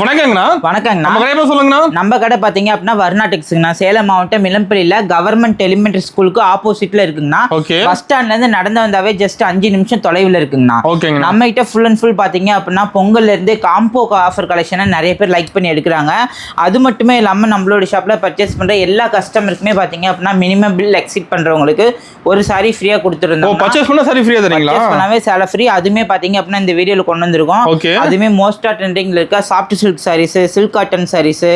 வணக்கங்கண்ணா. வணக்கங்கண்ணா. நம்ம கடை சொல்லுங்கண்ணா. நம்ம கடை பார்த்தீங்க அப்படின்னா வர்ணா டெக்ஸ்ங்கண்ணா. சேலம் மாவட்டம் இளம்பிள்ளையில கவர்மெண்ட் எலிமெண்டரி ஸ்கூலுக்கு ஆப்போசிட்ல இருக்குங்கண்ணா. பஸ் ஸ்டாண்ட்ல இருந்து நடந்து வந்தாவே ஜஸ்ட் 5 நிமிஷம் தொலைவில் இருக்குங்கண்ணா. நம்ம கிட்ட ஃபுல் அண்ட் ஃபுல் பார்த்தீங்க அப்படின்னா பொங்கல்ல இருந்து காம்போ ஆஃபர் கலெக்ஷனை நிறைய பேர் லைக் பண்ணி எடுக்கிறாங்க. அது மட்டுமே இல்லாமல் நம்மளோட ஷாப்ல பர்ச்சேஸ் பண்ற எல்லா கஸ்டமருக்குமே பார்த்தீங்க அப்படின்னா மினிமம் பில் எக்ஸிட் பண்றவங்களுக்கு ஒரு சாரி ஃப்ரீயா கொடுத்துருந்தோம். பர்ச்சேஸ் பண்ணா சாரி ஃப்ரீயா தரீங்களா? பர்ச்சேஸ் பண்ணாவே சாரி ஃப்ரீ. அதுமே பார்த்தீங்க அப்படின்னா இந்த வீடியோல கொண்டு வந்திருக்கோம். அதுமே மோஸ்டா ட்ரெண்டிங்ல இருக்க soft silk sarees, silk cotton sarees,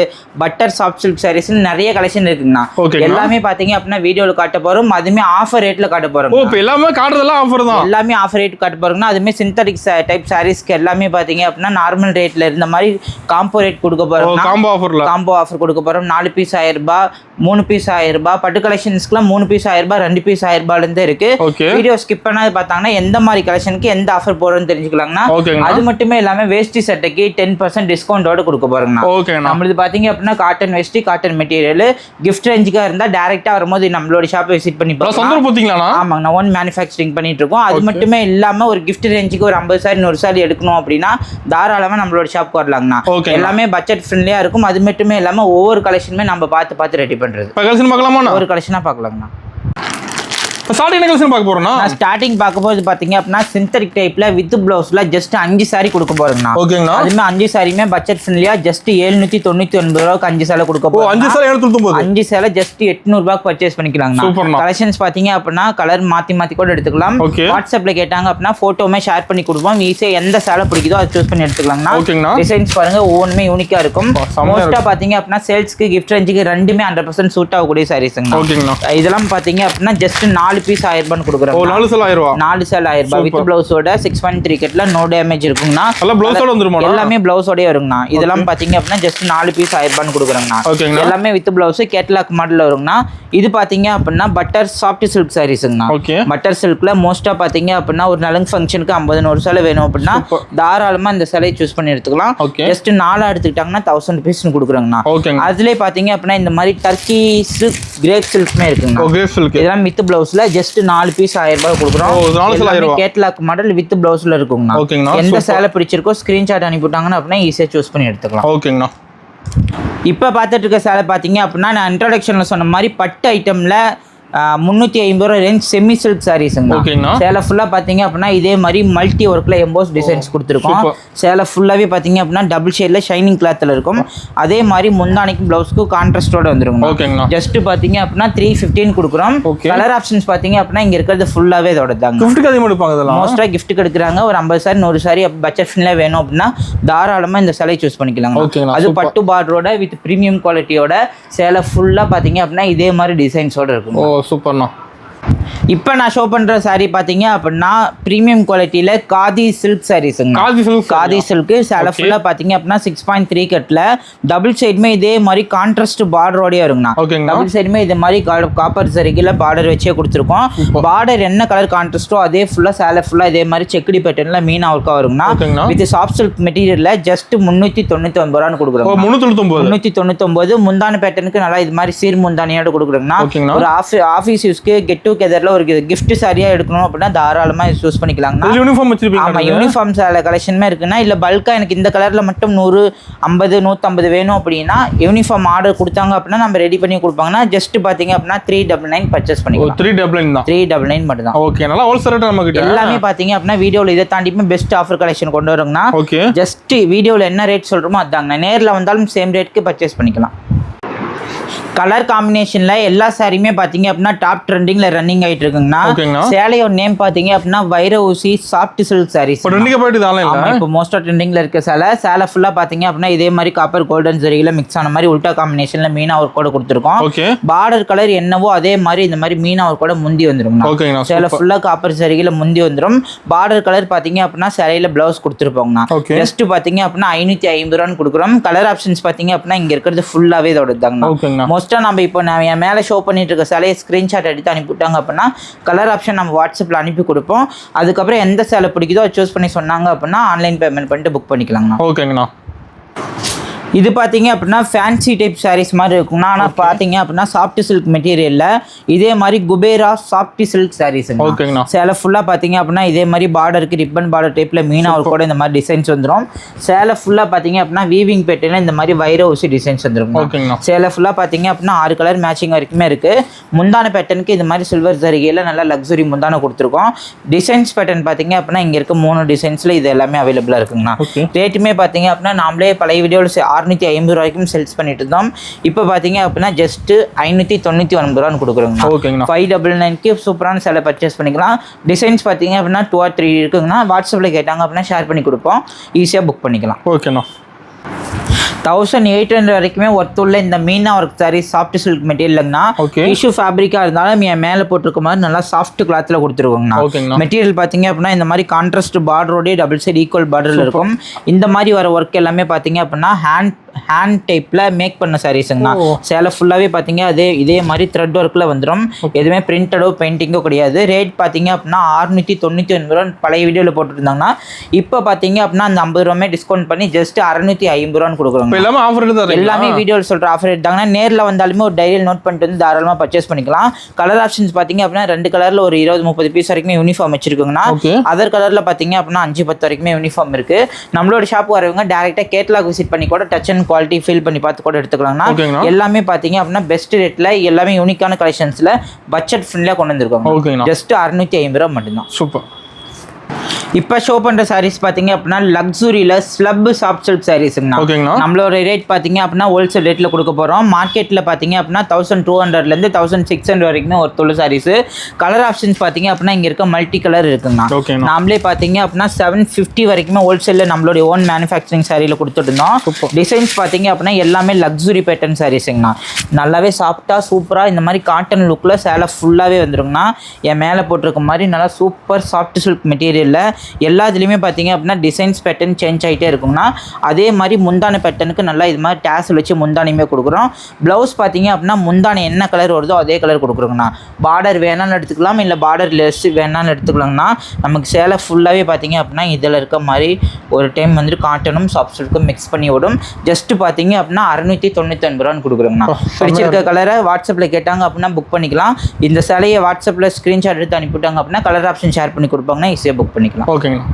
butter soft silk sarees நிறைய கலெக்ஷன் இருக்குங்கண்ணா. எல்லாமே பாத்தீங்க அப்படின்னா வீடியோல காட்ட போறோம். அதுமே ஆஃபர் ரேட்ல காட்ட போறோம். எல்லாமே காட்டுறதெல்லாம் ஆஃபர் தான். எல்லாமே ஆஃபர் ரேட் காட்ட போறோம்னா அதுமே சிந்தட்டிக் டைப் சாரீஸ்க்கு எல்லாமே பாத்தீங்க அப்படின்னா நார்மல் ரேட்ல இருந்த மாதிரி காம்போ ரேட் கொடுக்க போறோம். காம்போ ஆஃபர் கொடுக்க போறோம். 4 பீஸ் 1000 ரூபாய், 3 பீஸ் 1000 ரூபாய். பட்டு கலெக்ஷன்ஸ்க்குலாம் 3 பீஸ் 1000 ரூபாய், 2 பீஸ் 1000 ரூபாயில இருந்து இருக்கு. வீடியோ ஸ்கிப் பண்ணாது பார்த்தாங்கன்னா எந்த மாதிரி கலெக்ஷனுக்கு எந்த ஆஃபர் போறோம்னு தெரிஞ்சுக்கலாம்னா. அது மட்டுமே இல்லாம வேஷ்டி சட்டைக்கு 10% டிஸ்கவுண்டோட கொடுக்க போறோம். நம்மளது பாத்தீங்க அப்படின்னா காட்டன் வேஷ்டி, காட்டன் மெட்டீரியல் கிஃப்ட் ரேஞ்சுக்கா இருந்தா டைரக்டா வரும்போது நம்மளோட ஷாப்பை விசிட் பண்ணி பார்க்கலாம். ஆமாங்க, நான் ஓன் மேனுஃபேக்சரிங் பண்ணிட்டு இருக்கோம். அது மட்டுமே இல்லாம ஒரு கிஃப்ட் ரேஞ்சுக்கு ஒரு 50 சாரி 100 சாரி எடுக்கணும் அப்படின்னா தாராளமா நம்மளோட ஷாப்க்கு வரலாங்கண்ணா. எல்லாமே பட்ஜெட் ஃப்ரெண்ட்லியா இருக்கும். அது மட்டுமே இல்லாம ஒவ்வொரு கலெக்ஷனுமே நம்ம பார்த்து ரெடி பண்றது. ஒரு கலெக்ஷனா பார்க்கலாங்கண்ணா. ஸ்டார்டிங் பார்க்கும்போது பாத்தீங்க அப்படின்னா சிந்தட்டிக் டைப்ல வித் பிளவுஸ்ல ஜஸ்ட் 5 சாரி கொடுக்க போறோம்னா. அதுமே 5 சாரியுமே பட்ஜெட் ஃப்ரெண்ட்லியா ஜஸ்ட் 799 ரூபாய்க்கு 5 சேலை கொடுக்க போறோம். 5 சேலை ஜஸ்ட் 800 ரூபாய்க்கு பர்ச்சேஸ் பண்ணிக்கலாங்க. கலெக்ஷன்ஸ் பாத்தீங்க அப்படின்னா கலர் மாத்தி கூட எடுத்துக்கலாம். வாட்ஸ்அப்ல கேட்டாங்க அப்படின்னா போட்டோமே ஷேர் பண்ணி கொடுப்போம். ஈஸியா எந்த சேலை பிடிக்குதோ அதை சூஸ் பண்ணி எடுத்துக்கலாங்கண்ணா. டிசைன்ஸ் பாருங்க ஒவ்வொன்றுமே யூனிக்கா இருக்கும். மோஸ்டா பாத்தீங்க அப்படின்னா சேல்ஸ்க்கு கிஃப்ட் ரேஞ்சுக்கு ரெண்டுமே 100% சூட் ஆகக்கூடிய சாரீஸ்ங்க. இதெல்லாம் பாத்தீங்க அப்படின்னா ஜஸ்ட் 4 பீஸ் 1000 ரூபாய் கொடுக்குறோம். 4 சேல் 1000 ரூபாய் வித் பிளவுஸோட 6.3 கட்ல நோ டேமேஜ் இருக்குங்கண்ணா. எல்லாமே பிளவுஸோடய வருங்கண்ணா. இதெல்லாம் பாத்தீங்க அப்படின்னா ஜஸ்ட் 4 பீஸ் 1000 ரூபாய் கொடுக்குறோங்கண்ணா. எல்லாமே வித் பிளவுஸ் கேட்லாக் மாடல் வருங்கண்ணா. இது பாத்தீங்க அப்படின்னா பட்டர் சாஃப்ட் சில்க் சாரீஸ்ங்கண்ணா. பட்டர் சில்க்ல மோஸ்டா பாத்தீங்க அப்படின்னா ஒரு நலங்கு ஃபங்க்ஷனுக்கு 50 சேலை வேணும் அப்படின்னா தாராளமா இந்த சேலையை சூஸ் பண்ணி எடுத்துக்கலாம். ஜஸ்ட் 4 எடுத்துக்கிட்டாங்கன்னா 1000 பீஸ் கொடுக்குறோங்கண்ணா. அதுலயே பாத்தீங்க அப்படின்னா இந்த மாதிரி டர்க்கி சில்க், கிரேப் சில்க்மே இருக்குங்க. இதெல்லாம் வித் பிளவுஸ்ல ஜஸ்ட் 4 பீஸ் 1000 ரூபாய் கொடுக்குறோம். கேட்லாக் மாடல் வித் பிளவுஸ்ல இருக்குங்கண்ணா. எந்த சேலை பிடிச்சிருக்கோ ஸ்கிரீன்ஷாட் அனுப்பிட்டாங்கன்னா அப்படின்னா ஈஸியா சூஸ் பண்ணி எடுத்துக்கலாம். ஓகேங்கண்ணா. இப்போ பார்த்துட்டு இருக்க சேலை பார்த்தீங்க அப்படின்னா நான் இன்ட்ரோடக்ஷன்ல சொன்ன மாதிரி பட்டு ஐட்டம்ல 350 ரூபாய் ரேஞ்ச் செமி சில்க் சாரீஸ்ங்க. சேலை ஃபுல்லா பாத்தீங்க அப்படின்னா இதே மாதிரி மல்டி ஒர்க்ல எம்போஸ் டிசைன்ஸ் கொடுத்துருக்கோம். சேலை ஃபுல்லாவே பாத்தீங்க அப்படின்னா டபுள் ஷேட்ல ஷைனிங் கிளாத்ல இருக்கும். அதே மாதிரி முந்தானிக்கு பிளவுஸ்க்கு கான்ட்ராஸ்டோட வந்துருங்க. ஜஸ்ட் பாத்தீங்க அப்படின்னா 315 கொடுக்குறோம். கலர் ஆப்ஷன்ஸ் பாத்தீங்க அப்படின்னா இங்க இருக்கிறது ஃபுல்லாவே இதோட தாங்க. மோஸ்டா கிஃப்ட் எடுக்கிறாங்க. ஒரு 50 சாரி 100 சாரி பட்ஜெட் ஃப்ரெண்ட்ல வேணும் அப்படின்னா தாராளமா இந்த சேலை சூஸ் பண்ணிக்கலாம். அது பட்டு பார்டரோட வித் பிரீமியம் குவாலிட்டியோட சேலை ஃபுல்லா பாத்தீங்க அப்படின்னா இதே மாதிரி டிசைன்ஸோட இருக்கும். சூப்பர்ண்ணா. இப்போ நான் ஷோ பண்ற சாரி பாத்தீங்க அப்படின்னா பிரீமியம் குவாலிட்டியில காதி சில்க் சாரீஸ்ங்க. காதி சில்க் சேலை ஃபுல்லா பாத்தீங்க அப்படின்னா 6.3 கட்ல டபுள் சைடுமே இதே மாதிரி கான்ட்ராஸ்ட் பார்டரோடய இருக்குங்கண்ணா. டபுள் சைடுமே இதே மாதிரி காப்பர் சரிகில பார்டர் வச்சே கொடுத்துருக்கோம். பார்டர் என்ன கலர் கான்ட்ராஸ்டோ அதே ஃபுல்லா சேலை ஃபுல்லா இதே மாதிரி செக்குடி பேட்டர்ன்ல மீனா ஒர்க்கா வருங்கண்ணா. வித் சாஃப்ட் சில்க் மெட்டீரியல்ல ஜஸ்ட் 399 ரூபான்னு கொடுக்குறோம். 399 முந்தான பேட்டர்னுக்கு நல்லா இது மாதிரி சீர் முந்தானியோட கொடுக்குறோங்கண்ணா. ஒரு ஆஃபீஸ் யூஸ்க்கு கெட் டுகெதர்ல ஒரு கிஃப்ட் சாரியா எடுக்கணும் அப்படின்னா தாராளமா சூஸ் பண்ணிக்கலாங்கண்ணா. யூனிஃபார்ம் வச்சிருப்பீங்க? ஆமா, யூனிஃபார்ம் சாரி கலெக்ஷனுமே இருக்குன்னா. இல்ல பல்கா எனக்கு இந்த கலர்ல மட்டும் 100, 50, 150 வேணும் அப்படின்னா யூனிஃபார்ம் ஆர்டர் கொடுத்தாங்க அப்படின்னா நம்ம ரெடி பண்ணி கொடுப்பாங்கன்னா ஜஸ்ட் பாத்தீங்க அப்படின்னா 399 பர்ச்சேஸ் பண்ணிக்கலாம். 399 மட்டும் தான். ஓகே, நல்லா ஹோல்சேல் ரேட் நமக்கு எல்லாமே பாத்தீங்க அப்படின்னா வீடியோல இதை தாண்டியுமே பெஸ்ட் ஆஃபர் கலெக்ஷன் கொண்டு வரோங்கண்ணா. ஜஸ்ட் வீடியோல என்ன ரேட் சொல்றோமோ அதாங்கண்ணா. நேர்ல வந்தாலும் சேம் ரேட்க்கு பர்ச்சேஸ் பண்ணிக்கலாம். கலர் காம்பினேஷன்ல எல்லா சாரியுமே பாத்தீங்க அப்படின்னா டாப் ட்ரெண்டிங்ல ரன்னிங் ஆயிட்டு இருக்குங்கண்ணா. சேலையோட நேம் பாத்தீங்க அப்படின்னா வைர ஊசி சாஃப்ட் சில்க் சாரீஸ். இப்போ மோஸ்டா ட்ரெண்டிங்ல இருக்க சேலை ஃபுல்லா பாத்தீங்க அப்படின்னா இதே மாதிரி காப்பர் கோல்டன் சரியில மிக்ஸ் ஆன மாதிரி உல்டா காம்பினேஷன்ல மீனா ஒர்க் கூட கொடுத்துருக்கோம். பார்டர் கலர் என்னவோ அதே மாதிரி இந்த மாதிரி மீனா ஒர்க் கூட முந்தி வந்துருங்கண்ணா. சேலை ஃபுல்லா காப்பர் சரியில முந்தி வந்துடும். பார்டர் கலர் பாத்தீங்க அப்படின்னா சேலையில பிளவுஸ் கொடுத்துருப்போங்கண்ணா. ஜஸ்ட் பாத்தீங்க அப்படின்னா 550 ரூபான்னு கொடுக்குறோம். கலர் ஆப்ஷன்ஸ் பாத்தீங்க அப்படின்னா இங்க இருக்கிறது ஃபுல்லாவே இதோட தாங்கண்ணா. நம்ம இப்போ நான் என் மேலே ஷோ பண்ணிட்டு இருக்க சேலையை ஸ்க்ரீன்ஷாட் எடுத்து அனுப்பிவிட்டாங்க அப்படின்னா கலர் ஆப்ஷன் நம்ம வாட்ஸ்அப்பில் அனுப்பி கொடுப்போம். அதுக்கப்புறம் எந்த சேலை பிடிக்குதோ சூஸ் பண்ணி சொன்னாங்க அப்படின்னா ஆன்லைன் பேமெண்ட் பண்ணிட்டு புக் பண்ணிக்கலாங்கண்ணா. ஓகேங்கண்ணா. இது பாத்தீங்க அப்படின்னா ஃபேன்சி டைப் சாரீஸ் மாதிரி இருக்கும்னா ஆனா பாத்தீங்க அப்படின்னா சாஃப்ட் சில்க் மெட்டீரியல்ல இதே மாதிரி குபேரா சாஃப்ட் சில்க் சாரீஸ் ஓகேங்கண்ணா. சேலை ஃபுல்லா பாத்தீங்க அப்படின்னா இதே மாதிரி பார்டருக்கு ரிப்பன் பார்டர் டைப்ல மீனா ஒர்க் கூட இந்த மாதிரி டிசைன்ஸ் வந்துரும். சேலை ஃபுல்லா பாத்தீங்க அப்படின்னா வீவிங் பேட்டர்ன்ல இந்த மாதிரி வைர ஊசி டிசைன்ஸ் வந்துரும். சேலை ஃபுல்லா பாத்தீங்க அப்படின்னா 6 கலர் மேட்சிங் வரைக்குமே இருக்கு. முந்தான பேட்டர்னுக்கு இந்த மாதிரி சில்வர் ஜரிகையில நல்ல லக்ஸரி முந்தான கொடுத்துருக்கோம். டிசைன்ஸ் பேட்டர்ன் பாத்தீங்க அப்படின்னா இங்க இருக்க 3 டிசைன்ஸ்ல இது எல்லாமே அவைலபிளா இருக்குங்கண்ணா. ரேட்டுமே பாத்தீங்க அப்படின்னா நாமளே பழைய வீடியோல 650 ரூபாய்க்கும் சேல்ஸ் பண்ணிட்டு இருந்தோம். இப்போ பாத்தீங்க அப்படின்னா ஜஸ்ட் 599 ரூபான்னு கொடுக்குறோங்க. 599க்கு சூப்பரான சேலை பர்ச்சேஸ் பண்ணிக்கலாம். டிசைன்ஸ் பாத்தீங்க அப்படின்னா 2 or 3 இருக்குங்கண்ணா. வாட்ஸ்அப்ல கேட்டாங்க அப்படின்னா ஷேர் பண்ணி கொடுப்போம். ஈஸியா புக் பண்ணிக்கலாம். ஓகேண்ணா. 1800 வரைக்குமே ஒர்த் உள்ள இந்த meena work sari soft silk மெட்டீரியல்ங்கண்ணா. டிஷ்யூ ஃபேப்ரிக்கா இருந்தாலும் மேல போட்டிருக்க மாதிரி நல்லா சாஃப்ட் கிளாத்ல கொடுத்துருக்கோங்கண்ணா. மெட்டீரியல் பாத்தீங்க அப்படின்னா இந்த மாதிரி கான்ட்ராஸ்ட் பார்டரோட டபுள் சைடு ஈக்குவல் பார்டர்ல இருக்கும். இந்த மாதிரி வர ஒர்க் எல்லாமே பாத்தீங்க அப்படின்னா ஹேண்ட் டைப்ல மேக் பண்ண சாரீஸ்ங்கண்ணா. சேலை ஃபுல்லாவே பாத்தீங்க இதே மாதிரி த்ரெட் ஒர்க்ல வந்துடும். எதுவுமே பிரிண்டடோ பெயிண்டிங்கோ கிடையாது. ரேட் பாத்தீங்க அப்படின்னா 699 ரூபா பழைய வீடியோல போட்டுட்டு இருந்தாங்கன்னா இப்போ பாத்தீங்க அப்படின்னா அந்த 50 ரூபாய் டிஸ்கவுண்ட் பண்ணி ஜஸ்ட் 650 ரூபான்னு கொடுக்குறோம். எல்லாமே வீடியோல சொல்ற ஆஃபர் எடுத்தாங்கன்னா நேர்ல வந்தாலுமே ஒரு டைரியில் நோட் பண்ணிட்டு வந்து தாராளமா பர்ச்சேஸ் பண்ணிக்கலாம். கலர் ஆப்ஷன்ஸ் பாத்தீங்க அப்படின்னா 2 கலர்ல ஒரு 20-30 பீஸ் வரைக்கும் யூனிஃபார்ம் வச்சிருக்கோங்கண்ணா. அதர் கலர்ல பாத்தீங்க அப்படின்னா 5-10 வரைக்குமே யூனிஃபார்ம் இருக்கு. நம்மளோட ஷாப் வரவங்க டைரக்டா கேட்டலாக் விசிட் பண்ணி கூட டச் அண்ட் குவாலிட்டி ஃபீல் பண்ணி பார்த்து கூட எடுத்துக்கலாம்னா. எல்லாமே பாத்தீங்க அப்படின்னா பெஸ்ட் ரேட்ல எல்லாமே யூனிக்கான கலெக்ஷன்ஸ்ல பட்ஜெட் ஃப்ரெண்ட்லியா கொண்டு வந்திருக்கோம். ஜஸ்ட் 650 ரூபாய் மட்டும்தான். சூப்பர். இப்போ ஷோ பண்ற சாரீஸ் பாத்தீங்க அப்படின்னா லக்ஸுரியில ஸ்லப் சாஃப்ட் சில்க் சாரீஸ்ங்கண்ணா. நம்மளோட ரேட் பாத்தீங்க அப்படின்னா ஹோல்சேல் ரேட்ல கொடுக்க போறோம். மார்க்கெட்ல பாத்தீங்க அப்படின்னா 1200ல இருந்து 1600 வரைக்கும் ஒரு தொழில் சாரீஸ். கலர் ஆப்ஷன்ஸ் பாத்தீங்க அப்படின்னா இங்க இருக்க மல்டி கலர் இருக்குங்கண்ணா. நாமளே பாத்தீங்க அப்படின்னா 750 வரைக்குமே ஹோல்சேல்ல நம்மளோட ஓன் மேனுஃபேக்சரிங் சாரீல கொடுத்துட்டு இருந்தோம். டிசைன்ஸ் பாத்தீங்க அப்படின்னா எல்லாமே லக்ஸுரி பேட்டர்ன் சாரீஸ்ங்கண்ணா. நல்லாவே சாஃப்டா சூப்பரா இந்த மாதிரி காட்டன் லுக்ல சேலை ஃபுல்லாவே வந்துருங்கண்ணா. என் மேல போட்டிருக்க மாதிரி நல்லா சூப்பர் சாஃப்ட் சில்க் மெட்டீரியல்ல எல்லாத்துலேயுமே பார்த்தீங்க அப்படின்னா டிசைன்ஸ் பேட்டர்ன் சேஞ்ச் ஆகிட்டே இருக்குங்கண்ணா. அதே மாதிரி முந்தான பேட்டர்னுக்கு நல்லா இது மாதிரி டேஸில் வச்சு முந்தானியுமே கொடுக்குறோம். ப்ளவுஸ் பார்த்தீங்க அப்படின்னா முந்தானி என்ன கலர் வருதோ அதே கலர் கொடுக்குறோங்கண்ணா. பார்டர் வேணாலும் எடுத்துக்கலாம், இல்லை பார்டர் லெஸ் வேணாலும் எடுத்துக்கலாங்கண்ணா. நமக்கு சேலை ஃபுல்லாகவே பார்த்தீங்க அப்படின்னா இதில் இருக்க மாதிரி ஒரு டைம் வந்துட்டு காட்டனும் சாஃப்ட் சில்க்கும் மிக்ஸ் பண்ணி விடும். ஜஸ்ட் பார்த்தீங்க அப்படின்னா 699 ரூபான்னு கொடுக்குறோங்கண்ணா. பிடிச்சிருக்க கலரை வாட்ஸ்அப்பில் கேட்டாங்க அப்படின்னா புக் பண்ணிக்கலாம். இந்த சேலையை வாட்ஸ்அப்பில் ஸ்க்ரீன்ஷாட் எடுத்து அனுப்பிவிட்டாங்க அப்படின்னா கலர் ஆப்ஷன் ஷேர் பண்ணி கொடுப்பாங்கன்னா ஈஸியாக புக் பண்ணிக்கலாம். ஓகேங்களா.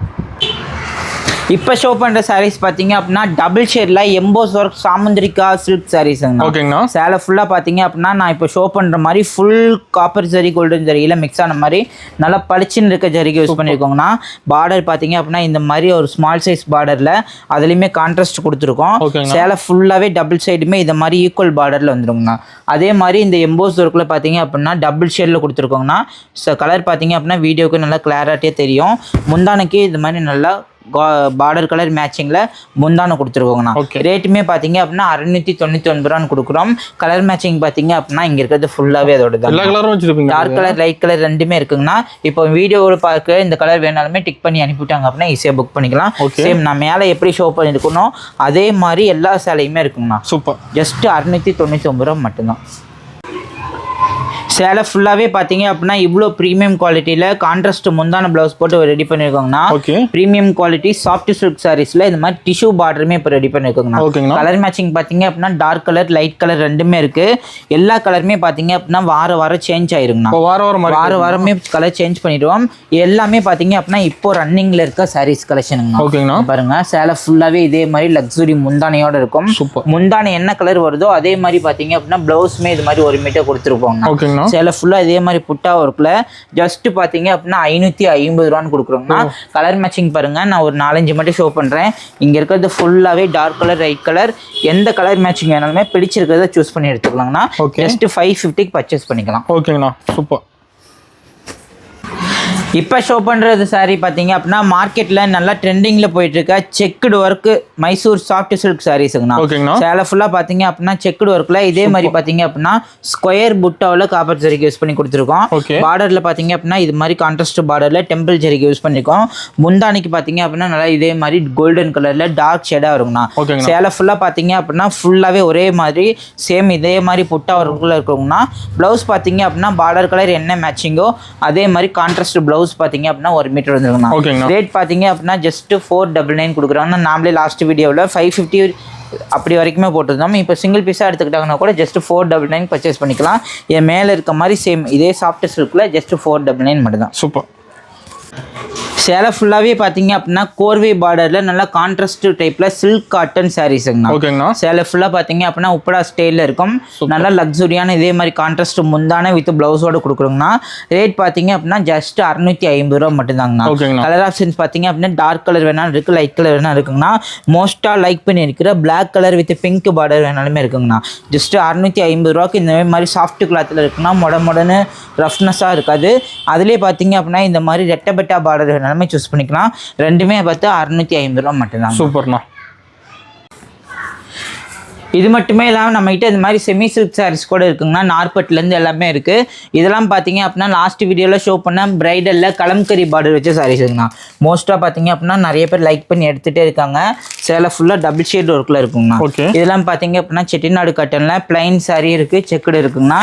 இப்போ ஷோ பண்ற சாரீஸ் பாத்தீங்க அப்படின்னா டபுள் ஷேட்ல எம்போஸ் ஒர்க் சாமுந்திரிகா சில்க் சாரீஸ்ங்க. ஓகேங்கண்ணா. சேலை ஃபுல்லா பாத்தீங்க அப்படின்னா நான் இப்போ ஷோ பண்ற மாதிரி ஃபுல் காப்பர் ஜரி கோல்டன் ஜரியில மிக்ஸ் ஆன மாதிரி நல்லா பளிச்சுன்னு இருக்க ஜரிகை யூஸ் பண்ணிருக்கோங்கண்ணா. பார்டர் பாத்தீங்க அப்படின்னா இந்த மாதிரி ஒரு ஸ்மால் சைஸ் பார்டர்ல அதுலயுமே கான்ட்ராஸ்ட் கொடுத்துருக்கோம். சேலை ஃபுல்லாவே டபுள் சைடுமே இந்த மாதிரி ஈக்குவல் பார்டர்ல வந்துருங்கண்ணா. அதே மாதிரி இந்த எம்போஸ் ஒர்க்ல பாத்தீங்க அப்படின்னா டபுள் ஷேட்ல கொடுத்துருக்கோங்கண்ணா. கலர் பாத்தீங்க அப்படின்னா வீடியோக்கு நல்லா கிளாரிட்டியா தெரியும். முந்தானைக்கு இந்த மாதிரி நல்லா பார்டர் கலர் மேட்சிங்ல முந்தான கொடுத்துருக்கோங்கண்ணா. ரேட்டுமே பாத்தீங்க அப்படின்னா 699 ரூபான்னு கொடுக்குறோம். கலர் மேட்சிங் பாத்தீங்க அப்படின்னா இங்க இருக்கிறது ஃபுல்லாவே அதோட டார்க் கலர் லைட் கலர் ரெண்டுமே இருக்குங்கண்ணா. இப்போ வீடியோவில் பார்க்க இந்த கலர் வேணாலுமே டிக் பண்ணி அனுப்பிவிட்டாங்க அப்படின்னா ஈஸியா புக் பண்ணிக்கலாம். சேம் நான் மேலே எப்படி ஷோ பண்ணிருக்கணும் அதே மாதிரி எல்லா சேலையுமே இருக்குங்கண்ணா. சூப்பர். ஜஸ்ட் 699 ரூபா மட்டும்தான். சேலை ஃபுல்லாவே பாத்தீங்க அப்படின்னா இவ்வளோ ப்ரீமியம் குவாலிட்டியில கான்ட்ராஸ்ட் முந்தான பிளவுஸ் போட்டு ரெடி பண்ணிருக்கோங்கண்ணா. ப்ரீமியம் குவாலிட்டி சாஃப்ட் சில்க் சாரீஸ்ல இந்த மாதிரி டிஷ்யூ பார்டருமே இப்போ ரெடி பண்ணிருக்கோங்கண்ணா. கலர் மேட்சிங் பாத்தீங்க அப்படின்னா டார்க் கலர் லைட் கலர் ரெண்டுமே இருக்கு. எல்லா கலருமே பாத்தீங்க அப்படின்னா வாரம் சேஞ்ச் ஆயிருங்கண்ணா. வாரமே கலர் சேஞ்ச் பண்ணிடுவோம். எல்லாமே பாத்தீங்க அப்படின்னா இப்போ ரன்னிங்ல இருக்க சாரீஸ் கலெக்ஷனுங்கண்ணா. பாருங்க சேலை ஃபுல்லாவே இதே மாதிரி லக்ஸுரி முந்தானையோட இருக்கும். முந்தானை என்ன கலர் வருதோ அதே மாதிரி பாத்தீங்க அப்படின்னா பிளவுஸ்மே இது மாதிரி ஒரு மீட்டர் கொடுத்துருப்போம். சேலை ஃபுல்லா இதே மாதிரி புட்டா ஒர்க்ல ஜஸ்ட் பாத்தீங்க அப்படின்னா 550 ரூபான்னு கொடுக்குறோம்னா. கலர் மேட்சிங் பாருங்க, நான் ஒரு 4-5 மட்டும் ஷோ பண்றேன். இங்க இருக்கிறது ஃபுல்லாவே டார்க் கலர் லைட் கலர் எந்த கலர் மேட்சிங் வேணாலுமே பிடிச்சிருக்கிறத சூஸ் பண்ணி எடுத்துக்கலாம்னா. ஜஸ்ட் 550க்கு பர்ச்சேஸ் பண்ணிக்கலாம். ஓகேங்கண்ணா. சூப்பர். இப்போ ஷோ பண்ணுறது சாரீ பார்த்தீங்க அப்படின்னா மார்க்கெட்டில் நல்லா ட்ரெண்டிங்கில் போயிட்டு இருக்க checked work Mysore soft silk சாரீஸுங்கண்ணா. சேலை ஃபுல்லாக பார்த்தீங்க அப்படின்னா செக்குடு ஒர்க்கில் இதே மாதிரி பார்த்தீங்க அப்படின்னா ஸ்கொயர் புட்டாவில் காப்பர் ஜரிகை யூஸ் பண்ணி கொடுத்துருக்கோம். பார்டரில் பார்த்தீங்க அப்படின்னா இது மாதிரி கான்ட்ராஸ்ட் பார்டரில் டெம்பிள் ஜரிகை யூஸ் பண்ணியிருக்கோம். முந்தானிக்கு பார்த்தீங்க அப்படின்னா நல்லா இதே மாதிரி கோல்டன் கலரில் டார்க் ஷேடாக வருங்கண்ணா. சேலை ஃபுல்லாக பார்த்தீங்க அப்படின்னா ஃபுல்லாகவே ஒரே மாதிரி சேம் இதே மாதிரி புட்டா ஒர்க்கில் இருக்குங்கண்ணா. ப்ளவுஸ் பார்த்தீங்க அப்படின்னா பார்டர் கலர் என்ன மேட்சிங்கோ அதே மாதிரி கான்ட்ராஸ்ட் ப்ளவுஸ் பாத்தீங்க அப்படின்னா 1 மீட்டர் வந்துருங்கண்ணா. ரேட் பாத்தீங்க அப்படின்னா ஜஸ்ட் 499 கொடுக்குறாங்க. நாமளே லாஸ்ட் வீடியோவில் 550 அப்படி வரைக்குமே போட்டிருந்தோம். இப்போ சிங்கிள் பீஸாக எடுத்துக்கிட்டாங்கன்னா கூட ஜஸ்ட் 499 பர்ச்சேஸ் பண்ணிக்கலாம். என் மேலே இருக்க மாதிரி சேம் இதே சாஃப்ட் சில்கில் ஜஸ்ட் 499 மட்டும் தான். சூப்பர். சேலை ஃபுல்லாகவே பார்த்தீங்க அப்படின்னா கோர்வே பார்டரில் நல்லா கான்ட்ராஸ்ட் டைப்பில் சில்க் காட்டன் சாரீஸுங்கண்ணா. ஓகேங்கண்ணா. சேலை ஃபுல்லாக பார்த்தீங்க அப்படின்னா உப்படா ஸ்டைலில் இருக்கும். நல்லா லக்ஸுரியான இதே மாதிரி கான்ட்ராஸ்ட் முந்தான வித் ப்ளவுஸோடு கொடுக்குறோங்கண்ணா. ரேட் பார்த்தீங்க அப்படின்னா ஜஸ்ட் 650 ரூபா மட்டும்தாங்கண்ணா. கலர் ஆப்ஷன்ஸ் பார்த்தீங்க அப்படின்னா டார்க் கலர் வேணாலும் இருக்குது, லைட் கலர் வேணாலும் இருக்குங்கண்ணா. மோஸ்ட்டாக லைக் பண்ணி இருக்கிற black colour with pink border வேணாலுமே இருக்குங்கண்ணா. ஜஸ்ட் 650 ரூபாய்க்கு இந்த மாதிரி சாஃப்ட் கிளாத்தில் இருக்குன்னா மொடன்னு ரஃப்னஸாக இருக்காது. அதுலேயே பார்த்தீங்க அப்படின்னா இந்த மாதிரி ரெட்டபெட்டா பார்டர் வேணாலும் சூஸ் பண்ணிக்கலாம். ரெண்டுமே பார்த்து 650 ரூபா மட்டும்தான். சூப்பர்ண்ணா. இது மட்டுமே இல்லாமல் நம்மகிட்ட இந்த மாதிரி செமி சில்க் சாரீஸ் கூட இருக்குங்கண்ணா. நார்பட்லேருந்து எல்லாமே இருக்குது. இதெல்லாம் பார்த்தீங்க அப்படின்னா லாஸ்ட் வீடியோவில் ஷோ பண்ண பிரைடலில் கலம்கரி பார்டர் வச்ச சாரீஸுங்கண்ணா. மோஸ்ட்டாக பார்த்தீங்க அப்படின்னா நிறைய பேர் லைக் பண்ணி எடுத்துகிட்டே இருக்காங்க. சேலை ஃபுல்லாக டபுள் ஷேட் ஒர்க்கில் இருக்குங்கண்ணா. இதெல்லாம் பார்த்தீங்க அப்படின்னா செட்டிநாடு காட்டனில் பிளைன் சாரீ இருக்குது, செக்குடு இருக்குங்கண்ணா.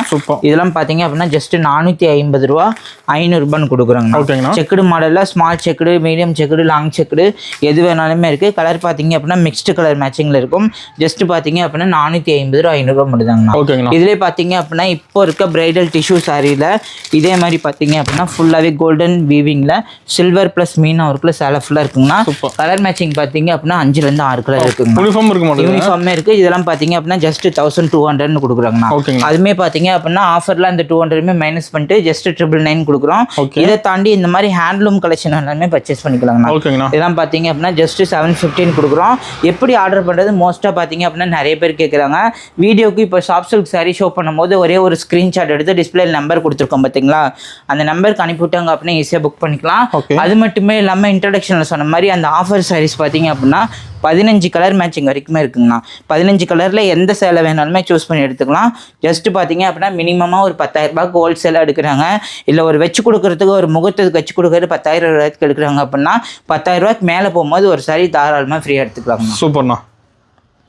இதெல்லாம் பார்த்தீங்க அப்படின்னா ஜஸ்ட் 450 ரூபா 500 ரூபான்னு கொடுக்குறாங்கண்ணா. செக்குடு மாடலில் small checked, medium checked, long checked எது வேணாலுமே இருக்குது. கலர் பார்த்தீங்க அப்படின்னா மிக்ஸ்டு கலர் மேட்சிங்கில் இருக்கும். ஜஸ்ட் பார்த்தீங்க அப்படின்னா 450 ரூபா 500 ரூபா மட்டும்தாங்கண்ணா. இதுலேயே பார்த்தீங்க அப்படின்னா இப்போ இருக்க பிரைடல் டிஷ்யூ சாரியில் இதே மாதிரி பார்த்தீங்க அப்படின்னா ஃபுல்லாகவே கோல்டன் வீவிங்கில் சில்வர் ப்ளஸ் மீனா ஒர்க்கில் சேலை ஃபுல்லாக இருக்குங்கண்ணா. கலர் மேட்சிங் பார்த்தீங்க அப்படின்னா 5லேருந்து 6 கலர் இருக்குங்க. யூனிஃபார்மே இருக்குது. இதெல்லாம் பார்த்தீங்க அப்படின்னா ஜஸ்ட் 1200 கொடுக்குறாங்கண்ணா. அதுவுமே பார்த்தீங்க அப்படின்னா ஆஃபரில் அந்த 200 மைனஸ் பண்ணிட்டு ஜஸ்ட் 999 கொடுக்குறோம். இதை தாண்டி இந்த மாதிரி ஹேண்ட்லூம் கலெக்ஷன் எல்லாமே பர்ச்சேஸ் பண்ணிக்கலாங்கண்ணா. இதெல்லாம் பார்த்தீங்க அப்படின்னா ஜஸ்ட் 715 கொடுக்குறோம். எப்படி ஆர்டர் பண்ணுறது மோஸ்ட்டாக பார்த்தீங்க அப்படின்னா நிறைய பேர் கேட்குறாங்க. வீடியோக்கு இப்போ சாஃப்ட் சில்க் சாரீ ஷோ பண்ணும்போது ஒரே ஒரு ஸ்க்ரீன்ஷாட் எடுத்து டிஸ்பிளே நம்பர் கொடுத்துருக்கோம் பார்த்தீங்களா, அந்த நம்பருக்கு அனுப்பிவிட்டாங்க அப்படின்னா ஈஸியாக புக் பண்ணிக்கலாம். அது மட்டுமே இல்லாமல் இன்ட்ரடக்ஷனில் சொன்ன மாதிரி அந்த ஆஃபர் சாரீஸ் பார்த்தீங்க அப்படின்னா 15 கலர் மேட்சிங் வரைக்குமே இருக்குங்கண்ணா. 15 கலரில் எந்த சேலை வேணாலுமே சூஸ் பண்ணி எடுத்துக்கலாம். ஜஸ்ட்டு பார்த்தீங்க அப்படின்னா மினிமமாக ஒரு 10,000 ரூபாய்க்கு ஹோல்சேலாக எடுக்கிறாங்க. இல்லை ஒரு வச்சு கொடுக்குறதுக்கு ஒரு முகூர்த்தத்துக்கு வச்சு கொடுக்குறது 10,000 ரூபாய்க்கு எடுக்கிறாங்க அப்படின்னா 10,000 ரூபாய்க்கு மேலே போகும்போது ஒரு சாரி தாராளமாக ஃப்ரீயாக எடுத்துக்கலாங்கண்ணா. சூப்பர்ண்ணா.